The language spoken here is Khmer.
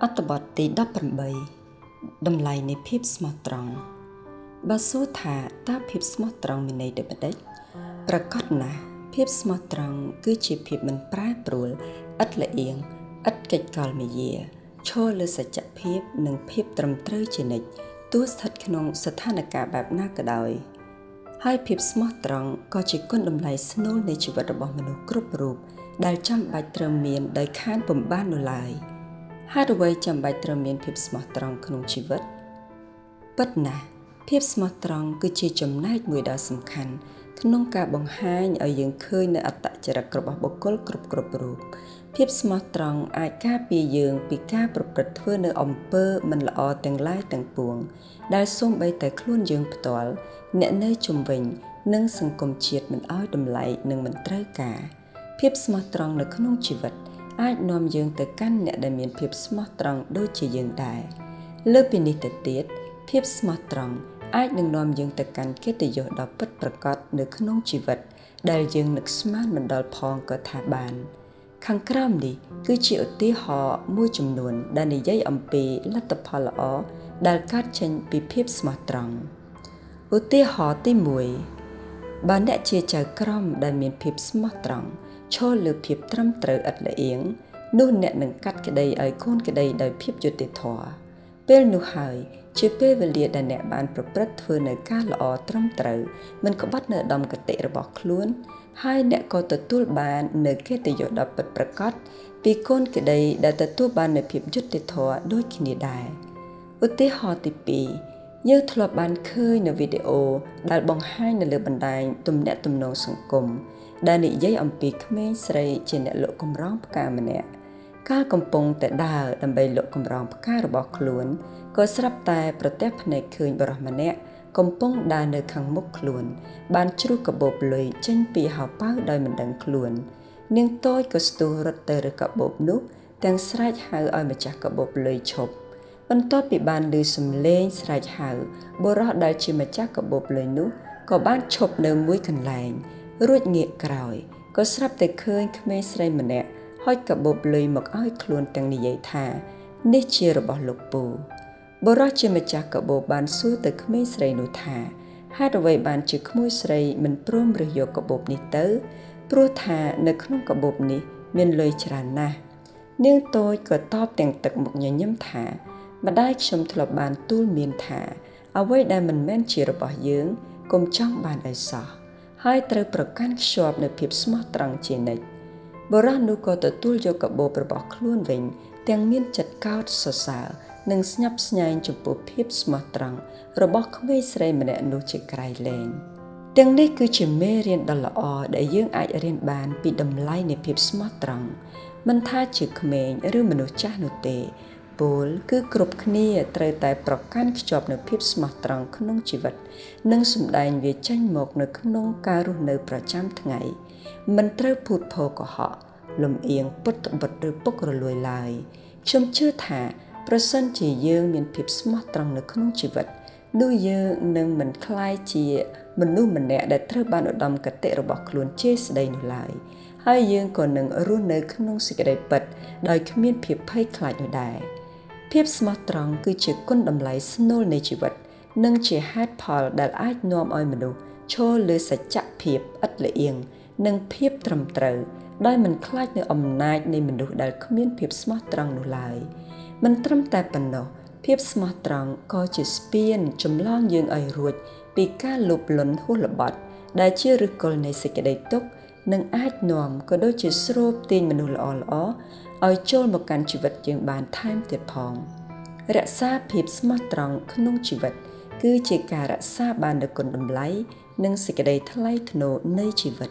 អត្ថបទទី18តម្លៃនៃភាពស្មោះត្រង់បើសួរថាតើភាពស្មោះត្រង់មានន័យដូចម្តេចប្រកបណាស់ភាពស្មោះត្រង់គឺជាភាពមិនប្រែប្រួលឥតលៀងឥតកិច្ចកលមាយាឈរលើសច្ចភាពនិងភាពត្រឹមត្រូវជានិច្ចទោះស្ថិតក្នុងស្ថានភាពបែបណាក៏ដោយហើយភាពស្មោះត្រង់ក៏ជាគុណតម្លៃស្នូលនៃជីវិតរបស់មនុស្សគ្រប់រូបដែលចាំបាច់ត្រូវមានដោយខានពុំបាននោះឡើយហេតុអ្វីចាំបាច់ត្រូវមានភាពស្មោះត្រង់ក្នុងជីវិតពិតណាស់ភាពស្មោះត្រង់គឺជាចំណែកមួយដ៏សំខាន់ក្នុងការបង្ហាញឲ្យយើងឃើញនូវអត្តចរិតរបស់បុគ្គលគ្រប់រូបភាពស្មោះត្រង់អាចការពារយើងពីការប្រព្រឹត្តធ្វើនៅអំពើមិនល្អទាំងឡាយទាំងពួងដែលសូម្បីតែខ្លួនយើងផ្ទាល់អ្នកនៅជុំវិញនិងសង្គមជាតិមិនឲ្យតម្លៃនិងមិនត្រូវការភាពស្មោះត្រង់នៅក្នុងជីវិតអាចនាំយើងទៅកាន់អ្នកដែលមានភាពស្មោះត្រង់ដូចជាយើងដែរលើសពីនេះទៅទៀតភាពស្មោះត្រង់អាចនឹងនាំយើងទៅកាន់កិត្តិយសដ៏ពិតប្រាកដនៅក្នុងជីវិតដែលយើងនឹកស្មានមិនដល់ផងក៏ថាបានខាងក្រោមនេះគឺជាឧទាហរណ៍មួយចំនួនដែលនិយាយអំពីលទ្ធផលល្អដែលកើតចេញពីភាពស្មោះត្រង់ឧទាហរណ៍ទី1បើអ្នកជាចៅក្រមដែលមានភាពស្មោះត្រង់ឈរលើភាពត្រឹមត្រូវឥតលៀងនោះអ្នកនឹងកាត់ក្តីឲ្យកូនក្តីដោយភាពយុត្តិធម៌ពេលនោះហើយជាពេលវេលាដែលអ្នកបានប្រព្រឹត្តធ្វើនៅការល្អត្រឹមត្រូវមិនក្បត់នៅឧត្តមគតិរបស់ខ្លួនហើយអ្នកក៏ទទួលបាននៅកិត្តិយសដ៏ពិតប្រាកដពីកូនក្តីដែលទទួលបាននៅភាពយុត្តិធម៌ដូចគ្នាដែរឧទាហរណ៍ទី2យើងធ្លាប់បានឃើញនៅវីដេអូដែលបង្ហាញនៅលើបណ្ដាញទំនាក់ទំនងសង្គមដែលនិយាយអំពីក្មេងស្រីជាអ្នកលក់កម្រងផ្កាម្នាក់កាលកំពុងតែដើរដើម្បីលក់កម្រងផ្ការបស់ខ្លួនក៏ស្រាប់តែប្រទះភ្នែកឃើញបុរសម្នាក់កំពុងដើរនៅខាងមុខខ្លួនបានជ្រុះកាបូបលុយចេញពីហោប៉ៅដោយមិនដឹងខ្លួននាងតូចក៏ស្ទុះរត់ទៅរកកាបូបនោះទាំងស្រែកហៅឲ្យម្ចាស់កាបូបលុយឈប់បន្ទាប់ពីបានឮសំឡេងស្រែកហៅបុរសដែលជាម្ចាស់កាបូបលុយនោះក៏បានឈប់នៅមួយកន្លែងរួចងាកក្រោយក៏ស្រាប់តែឃើញក្មេងស្រីម្នាក់ហុចកាបូបលុយមកឲ្យខ្លួនទាំងនិយាយថានេះជារបស់លោកពូបុរសជាម្ចាស់កាបូបបានសួរទៅក្មេងស្រីនោះថាហេតុអ្វីបានជាក្មួយស្រីមិនព្រមរើសយកកាបូបនេះទៅព្រោះថានៅក្នុងកាបូបនេះមានលុយច្រើនណាស់នាងតូចក៏តបទាំងទឹកមុខញញឹមថាម្ដាយខ្ញុំធ្លាប់បានទូលមានថាអ្វីដែលមិនមែនជារបស់យើងកុំចង់បានឲ្យសោះហើយត្រូវប្រកាន់ខ្ជាប់នូវភាពស្មោះត្រង់ជានិច្ចបុរសនោះក៏ទទួលយកកាបូបរបស់ខ្លួនវិញទាំងមានចិត្តកោតសរសើរនិងស្ញប់ស្ញែងចំពោះភាពស្មោះត្រង់របស់ក្មេងស្រីម្នាក់នោះជាក្រៃលែងទាំងនេះគឺជាមេរៀនដ៏ល្អដែលយើងអាចរៀនបានពីតម្លៃនៃភាពស្មោះត្រង់មិនថាជាក្មេងឬមនុស្សចាស់នោះទេពលគឺគ្រប់គ្នាត្រូវតែប្រកាន់ខ្ជាប់នូវភាពស្មោះត្រង់ក្នុងជីវិតនិងសម្ដែងវាចេញមកនៅក្នុងការរស់នៅប្រចាំថ្ងៃមិនត្រូវភូតភរកុហកលំអៀងពុតត្បិតឬពុករលួយឡើយខ្ញុំជឿថាប្រសិនជាយើងមានភាពស្មោះត្រង់នៅក្នុងជីវិតនោះយើងនឹងមិនក្លាយជាមនុស្សម្នាក់ដែលត្រូវបានឧត្តមគតិរបស់ខ្លួនជេរស្ដីនោះឡើយហើយយើងក៏នឹងរស់នៅក្នុងសេចក្តីពិតដោយគ្មានភាពភ័យខ្លាចនោះដែរភាពស្មោះត្រង់គឺជាគុណតម្លៃស្នូលនៃជីវិតនិងជាហេតុផលដែលអាចនាំឲ្យមនុស្សឈរលើសច្ចភាពឥតលៀងនិងភាពត្រឹមត្រូវដោយមិនខ្លាចនូវអំណាចនៃមនុស្សដែលគ្មានភាពស្មោះត្រង់នោះឡើយមិនត្រឹមតែប៉ុណ្ណោះភាពស្មោះត្រង់ក៏ជាស្ពានចម្លងយើងឲ្យរួចពីការលោភលន់ហួសល្បត់ដែលជាឫសគល់នៃសេចក្តីទុក្ខនិងអាចនាំក៏ដូចជាស្រូបទាញមនុស្សល្អៗឲ្យចូលមកកាន់ជីវិតយើងបានថែមទៀតផងរក្សាភាពស្មោះត្រង់ក្នុងជីវិតគឺជាការរក្សាបាននូវគុណតម្លៃនិងសេចក្តីថ្លៃថ្នូរនៃជីវិត